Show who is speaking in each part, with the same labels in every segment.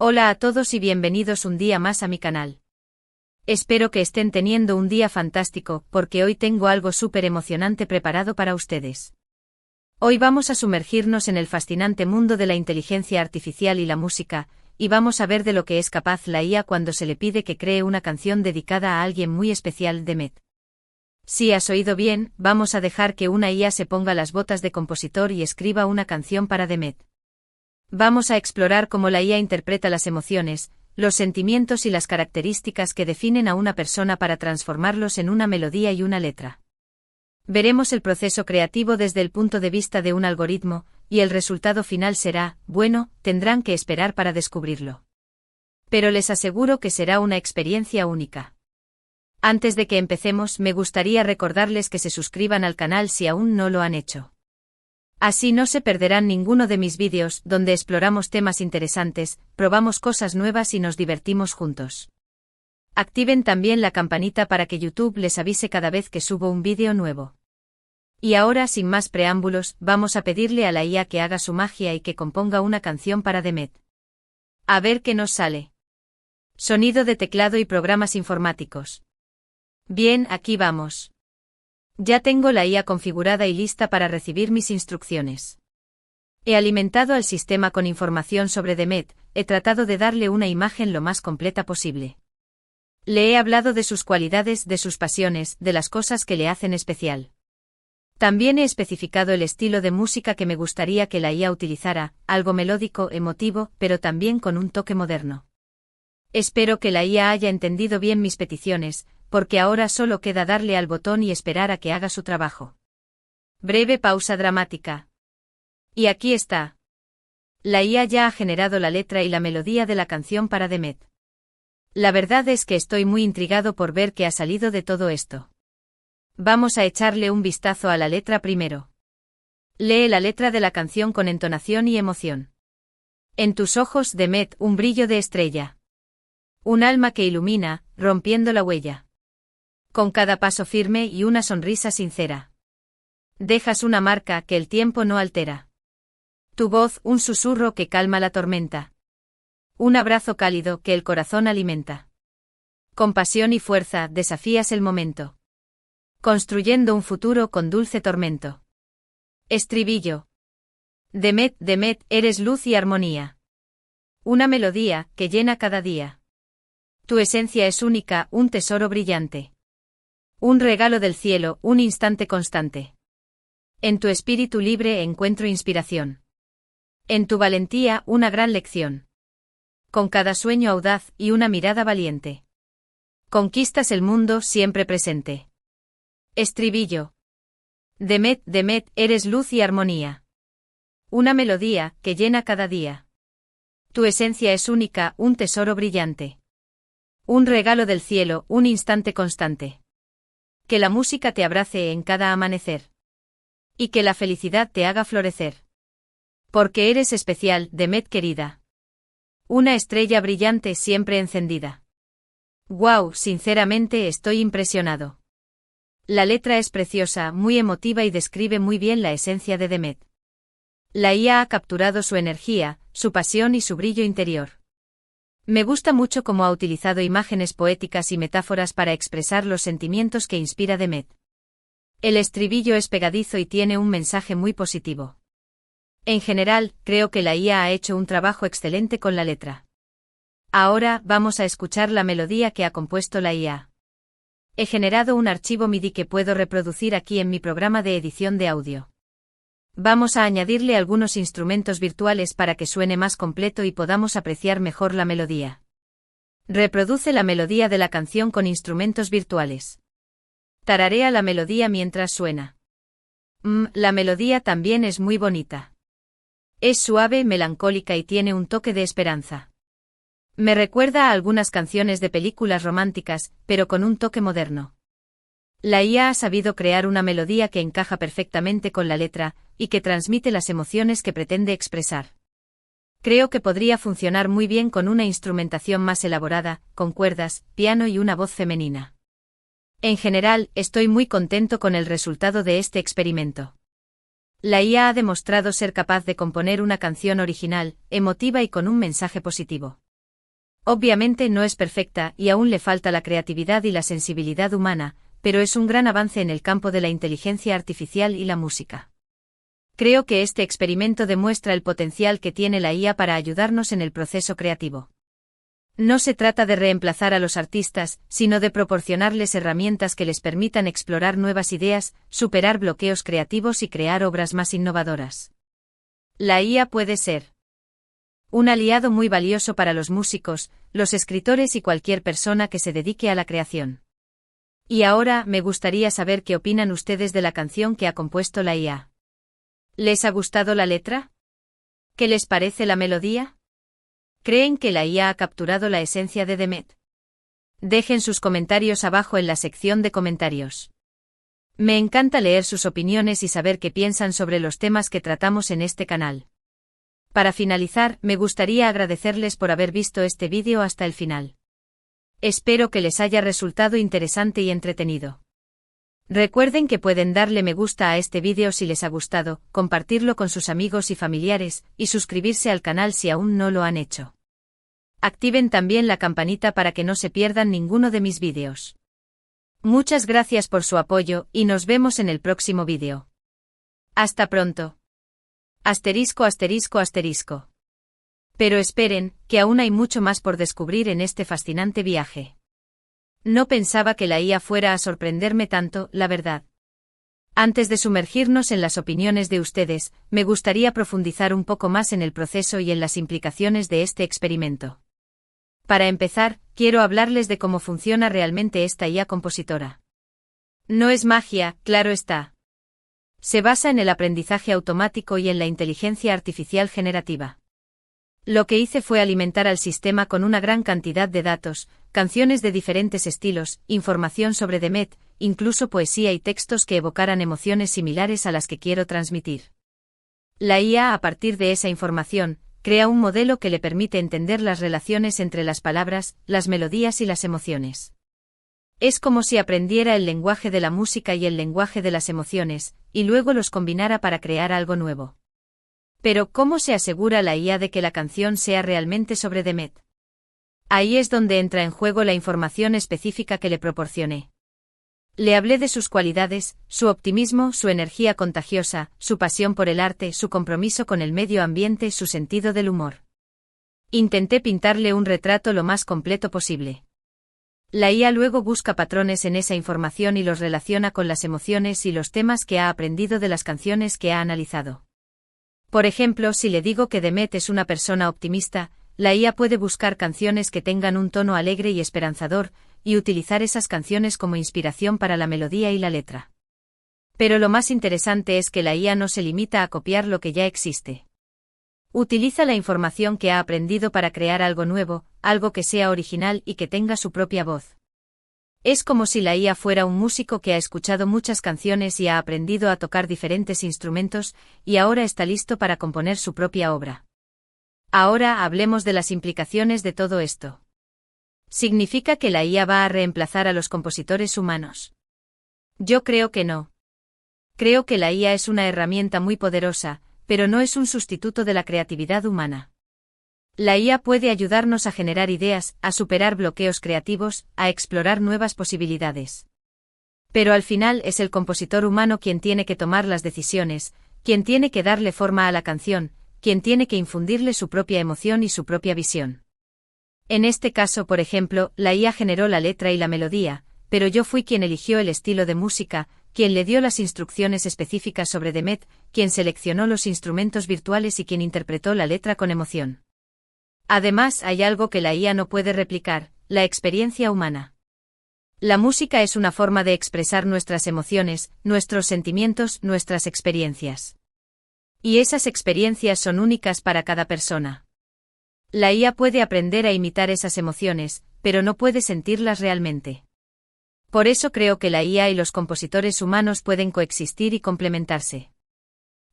Speaker 1: Hola a todos y bienvenidos un día más a mi canal. Espero que estén teniendo un día fantástico, porque hoy tengo algo súper emocionante preparado para ustedes. Hoy vamos a sumergirnos en el fascinante mundo de la inteligencia artificial y la música, y vamos a ver de lo que es capaz la IA cuando se le pide que cree una canción dedicada a alguien muy especial de Met. Si has oído bien, vamos a dejar que una IA se ponga las botas de compositor y escriba una canción para Demet. Vamos a explorar cómo la IA interpreta las emociones, los sentimientos y las características que definen a una persona para transformarlos en una melodía y una letra. Veremos el proceso creativo desde el punto de vista de un algoritmo, y el resultado final será, bueno, tendrán que esperar para descubrirlo. Pero les aseguro que será una experiencia única. Antes de que empecemos, me gustaría recordarles que se suscriban al canal si aún no lo han hecho. Así no se perderán ninguno de mis vídeos, donde exploramos temas interesantes, probamos cosas nuevas y nos divertimos juntos. Activen también la campanita para que YouTube les avise cada vez que subo un vídeo nuevo. Y ahora, sin más preámbulos, vamos a pedirle a la IA que haga su magia y que componga una canción para Demet. A ver qué nos sale. Sonido de teclado y programas informáticos. Bien, aquí vamos. Ya tengo la IA configurada y lista para recibir mis instrucciones. He alimentado al sistema con información sobre Demet, he tratado de darle una imagen lo más completa posible. Le he hablado de sus cualidades, de sus pasiones, de las cosas que le hacen especial. También he especificado el estilo de música que me gustaría que la IA utilizara, algo melódico, emotivo, pero también con un toque moderno. Espero que la IA haya entendido bien mis peticiones, porque ahora solo queda darle al botón y esperar a que haga su trabajo. Breve pausa dramática. Y aquí está. La IA ya ha generado la letra y la melodía de la canción para Demet. La verdad es que estoy muy intrigado por ver qué ha salido de todo esto. Vamos a echarle un vistazo a la letra primero. Lee la letra de la canción con entonación y emoción. En tus ojos, Demet, un brillo de estrella. Un alma que ilumina, rompiendo la huella. Con cada paso firme y una sonrisa sincera. Dejas una marca que el tiempo no altera. Tu voz, un susurro que calma la tormenta. Un abrazo cálido que el corazón alimenta. Con pasión y fuerza desafías el momento. Construyendo un futuro con dulce tormento. Estribillo. Demet, Demet, eres luz y armonía. Una melodía que llena cada día. Tu esencia es única, un tesoro brillante. Un regalo del cielo, un instante constante. En tu espíritu libre encuentro inspiración. En tu valentía, una gran lección. Con cada sueño audaz y una mirada valiente. Conquistas el mundo siempre presente. Estribillo. Demet, Demet, eres luz y armonía. Una melodía que llena cada día. Tu esencia es única, un tesoro brillante. Un regalo del cielo, un instante constante. Que la música te abrace en cada amanecer. Y que la felicidad te haga florecer. Porque eres especial, Demet querida. Una estrella brillante siempre encendida. Wow, sinceramente estoy impresionado. La letra es preciosa, muy emotiva y describe muy bien la esencia de Demet. La IA ha capturado su energía, su pasión y su brillo interior. Me gusta mucho cómo ha utilizado imágenes poéticas y metáforas para expresar los sentimientos que inspira Demet. El estribillo es pegadizo y tiene un mensaje muy positivo. En general, creo que la IA ha hecho un trabajo excelente con la letra. Ahora, vamos a escuchar la melodía que ha compuesto la IA. He generado un archivo MIDI que puedo reproducir aquí en mi programa de edición de audio. Vamos a añadirle algunos instrumentos virtuales para que suene más completo y podamos apreciar mejor la melodía. Reproduce la melodía de la canción con instrumentos virtuales. Tararea la melodía mientras suena. La melodía también es muy bonita. Es suave, melancólica y tiene un toque de esperanza. Me recuerda a algunas canciones de películas románticas, pero con un toque moderno. La IA ha sabido crear una melodía que encaja perfectamente con la letra, y que transmite las emociones que pretende expresar. Creo que podría funcionar muy bien con una instrumentación más elaborada, con cuerdas, piano y una voz femenina. En general, estoy muy contento con el resultado de este experimento. La IA ha demostrado ser capaz de componer una canción original, emotiva y con un mensaje positivo. Obviamente no es perfecta y aún le falta la creatividad y la sensibilidad humana, pero es un gran avance en el campo de la inteligencia artificial y la música. Creo que este experimento demuestra el potencial que tiene la IA para ayudarnos en el proceso creativo. No se trata de reemplazar a los artistas, sino de proporcionarles herramientas que les permitan explorar nuevas ideas, superar bloqueos creativos y crear obras más innovadoras. La IA puede ser un aliado muy valioso para los músicos, los escritores y cualquier persona que se dedique a la creación. Y ahora me gustaría saber qué opinan ustedes de la canción que ha compuesto la IA. ¿Les ha gustado la letra? ¿Qué les parece la melodía? ¿Creen que la IA ha capturado la esencia de Demet? Dejen sus comentarios abajo en la sección de comentarios. Me encanta leer sus opiniones y saber qué piensan sobre los temas que tratamos en este canal. Para finalizar, me gustaría agradecerles por haber visto este vídeo hasta el final. Espero que les haya resultado interesante y entretenido. Recuerden que pueden darle me gusta a este vídeo si les ha gustado, compartirlo con sus amigos y familiares, y suscribirse al canal si aún no lo han hecho. Activen también la campanita para que no se pierdan ninguno de mis vídeos. Muchas gracias por su apoyo y nos vemos en el próximo vídeo. Hasta pronto. Asterisco asterisco asterisco. Pero esperen, que aún hay mucho más por descubrir en este fascinante viaje. No pensaba que la IA fuera a sorprenderme tanto, la verdad. Antes de sumergirnos en las opiniones de ustedes, me gustaría profundizar un poco más en el proceso y en las implicaciones de este experimento. Para empezar, quiero hablarles de cómo funciona realmente esta IA compositora. No es magia, claro está. Se basa en el aprendizaje automático y en la inteligencia artificial generativa. Lo que hice fue alimentar al sistema con una gran cantidad de datos, canciones de diferentes estilos, información sobre Demet, incluso poesía y textos que evocaran emociones similares a las que quiero transmitir. La IA, a partir de esa información, crea un modelo que le permite entender las relaciones entre las palabras, las melodías y las emociones. Es como si aprendiera el lenguaje de la música y el lenguaje de las emociones, y luego los combinara para crear algo nuevo. Pero ¿cómo se asegura la IA de que la canción sea realmente sobre Demet? Ahí es donde entra en juego la información específica que le proporcioné. Le hablé de sus cualidades, su optimismo, su energía contagiosa, su pasión por el arte, su compromiso con el medio ambiente, su sentido del humor. Intenté pintarle un retrato lo más completo posible. La IA luego busca patrones en esa información y los relaciona con las emociones y los temas que ha aprendido de las canciones que ha analizado. Por ejemplo, si le digo que Demet es una persona optimista, la IA puede buscar canciones que tengan un tono alegre y esperanzador, y utilizar esas canciones como inspiración para la melodía y la letra. Pero lo más interesante es que la IA no se limita a copiar lo que ya existe. Utiliza la información que ha aprendido para crear algo nuevo, algo que sea original y que tenga su propia voz. Es como si la IA fuera un músico que ha escuchado muchas canciones y ha aprendido a tocar diferentes instrumentos, y ahora está listo para componer su propia obra. Ahora hablemos de las implicaciones de todo esto. ¿Significa que la IA va a reemplazar a los compositores humanos? Yo creo que no. Creo que la IA es una herramienta muy poderosa, pero no es un sustituto de la creatividad humana. La IA puede ayudarnos a generar ideas, a superar bloqueos creativos, a explorar nuevas posibilidades. Pero al final es el compositor humano quien tiene que tomar las decisiones, quien tiene que darle forma a la canción, quien tiene que infundirle su propia emoción y su propia visión. En este caso, por ejemplo, la IA generó la letra y la melodía, pero yo fui quien eligió el estilo de música, quien le dio las instrucciones específicas sobre Demet, quien seleccionó los instrumentos virtuales y quien interpretó la letra con emoción. Además, hay algo que la IA no puede replicar, la experiencia humana. La música es una forma de expresar nuestras emociones, nuestros sentimientos, nuestras experiencias. Y esas experiencias son únicas para cada persona. La IA puede aprender a imitar esas emociones, pero no puede sentirlas realmente. Por eso creo que la IA y los compositores humanos pueden coexistir y complementarse.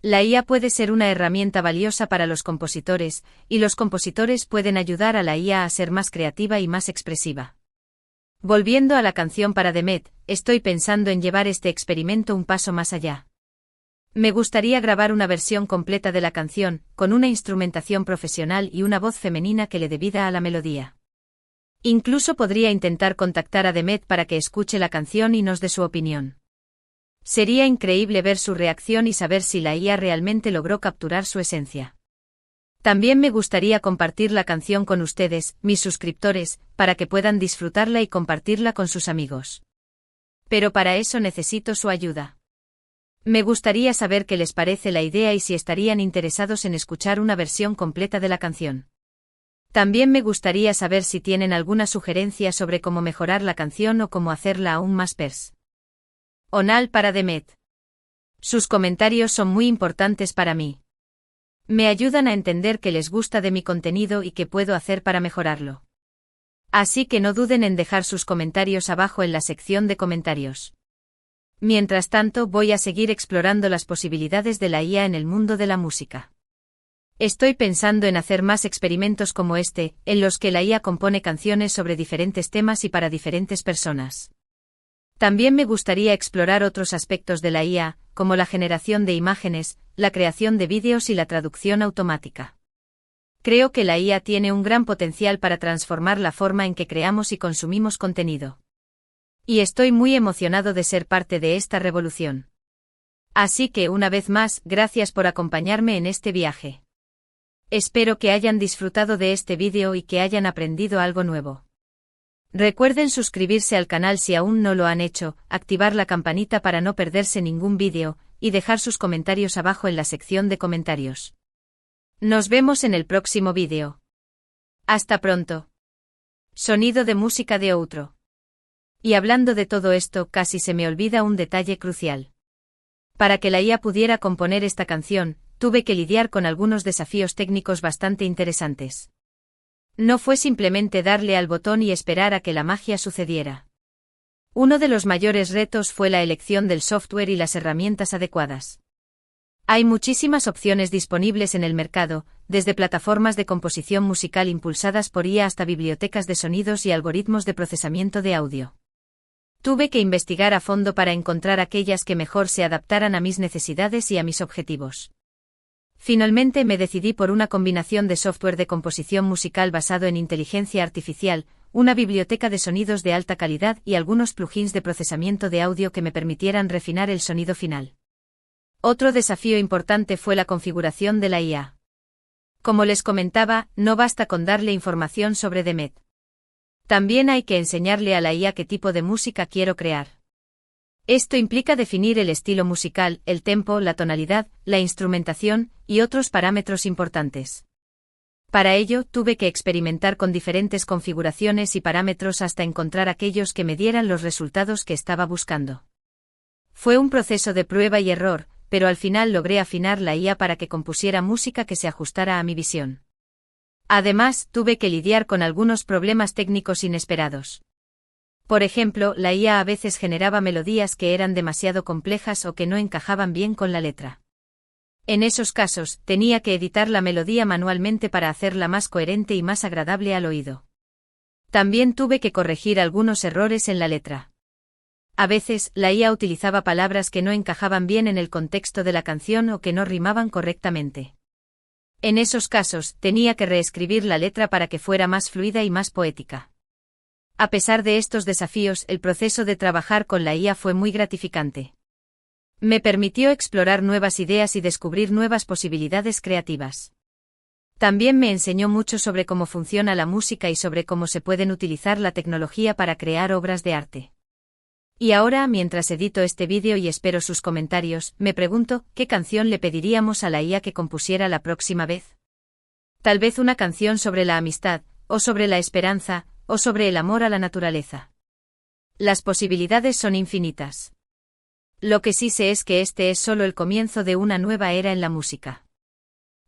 Speaker 1: La IA puede ser una herramienta valiosa para los compositores, y los compositores pueden ayudar a la IA a ser más creativa y más expresiva. Volviendo a la canción para Demet, estoy pensando en llevar este experimento un paso más allá. Me gustaría grabar una versión completa de la canción, con una instrumentación profesional y una voz femenina que le dé vida a la melodía. Incluso podría intentar contactar a Demet para que escuche la canción y nos dé su opinión. Sería increíble ver su reacción y saber si la IA realmente logró capturar su esencia. También me gustaría compartir la canción con ustedes, mis suscriptores, para que puedan disfrutarla y compartirla con sus amigos. Pero para eso necesito su ayuda. Me gustaría saber qué les parece la idea y si estarían interesados en escuchar una versión completa de la canción. También me gustaría saber si tienen alguna sugerencia sobre cómo mejorar la canción o cómo hacerla aún más personal para Demet. Sus comentarios son muy importantes para mí. Me ayudan a entender qué les gusta de mi contenido y qué puedo hacer para mejorarlo. Así que no duden en dejar sus comentarios abajo en la sección de comentarios. Mientras tanto, voy a seguir explorando las posibilidades de la IA en el mundo de la música. Estoy pensando en hacer más experimentos como este, en los que la IA compone canciones sobre diferentes temas y para diferentes personas. También me gustaría explorar otros aspectos de la IA, como la generación de imágenes, la creación de vídeos y la traducción automática. Creo que la IA tiene un gran potencial para transformar la forma en que creamos y consumimos contenido. Y estoy muy emocionado de ser parte de esta revolución. Así que, una vez más, gracias por acompañarme en este viaje. Espero que hayan disfrutado de este vídeo y que hayan aprendido algo nuevo. Recuerden suscribirse al canal si aún no lo han hecho, activar la campanita para no perderse ningún vídeo, y dejar sus comentarios abajo en la sección de comentarios. Nos vemos en el próximo vídeo. Hasta pronto. Sonido de música de outro. Y hablando de todo esto, casi se me olvida un detalle crucial. Para que la IA pudiera componer esta canción, tuve que lidiar con algunos desafíos técnicos bastante interesantes. No fue simplemente darle al botón y esperar a que la magia sucediera. Uno de los mayores retos fue la elección del software y las herramientas adecuadas. Hay muchísimas opciones disponibles en el mercado, desde plataformas de composición musical impulsadas por IA hasta bibliotecas de sonidos y algoritmos de procesamiento de audio. Tuve que investigar a fondo para encontrar aquellas que mejor se adaptaran a mis necesidades y a mis objetivos. Finalmente me decidí por una combinación de software de composición musical basado en inteligencia artificial, una biblioteca de sonidos de alta calidad y algunos plugins de procesamiento de audio que me permitieran refinar el sonido final. Otro desafío importante fue la configuración de la IA. Como les comentaba, no basta con darle información sobre Demet. También hay que enseñarle a la IA qué tipo de música quiero crear. Esto implica definir el estilo musical, el tempo, la tonalidad, la instrumentación, y otros parámetros importantes. Para ello, tuve que experimentar con diferentes configuraciones y parámetros hasta encontrar aquellos que me dieran los resultados que estaba buscando. Fue un proceso de prueba y error, pero al final logré afinar la IA para que compusiera música que se ajustara a mi visión. Además, tuve que lidiar con algunos problemas técnicos inesperados. Por ejemplo, la IA a veces generaba melodías que eran demasiado complejas o que no encajaban bien con la letra. En esos casos, tenía que editar la melodía manualmente para hacerla más coherente y más agradable al oído. También tuve que corregir algunos errores en la letra. A veces, la IA utilizaba palabras que no encajaban bien en el contexto de la canción o que no rimaban correctamente. En esos casos, tenía que reescribir la letra para que fuera más fluida y más poética. A pesar de estos desafíos, el proceso de trabajar con la IA fue muy gratificante. Me permitió explorar nuevas ideas y descubrir nuevas posibilidades creativas. También me enseñó mucho sobre cómo funciona la música y sobre cómo se pueden utilizar la tecnología para crear obras de arte. Y ahora, mientras edito este vídeo y espero sus comentarios, me pregunto, ¿qué canción le pediríamos a la IA que compusiera la próxima vez? Tal vez una canción sobre la amistad, o sobre la esperanza, o sobre el amor a la naturaleza. Las posibilidades son infinitas. Lo que sí sé es que este es solo el comienzo de una nueva era en la música.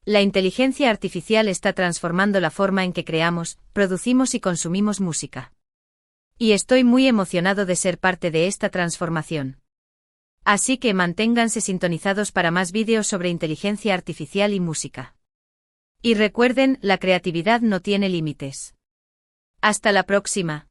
Speaker 1: La inteligencia artificial está transformando la forma en que creamos, producimos y consumimos música. Y estoy muy emocionado de ser parte de esta transformación. Así que manténganse sintonizados para más vídeos sobre inteligencia artificial y música. Y recuerden, la creatividad no tiene límites. Hasta la próxima.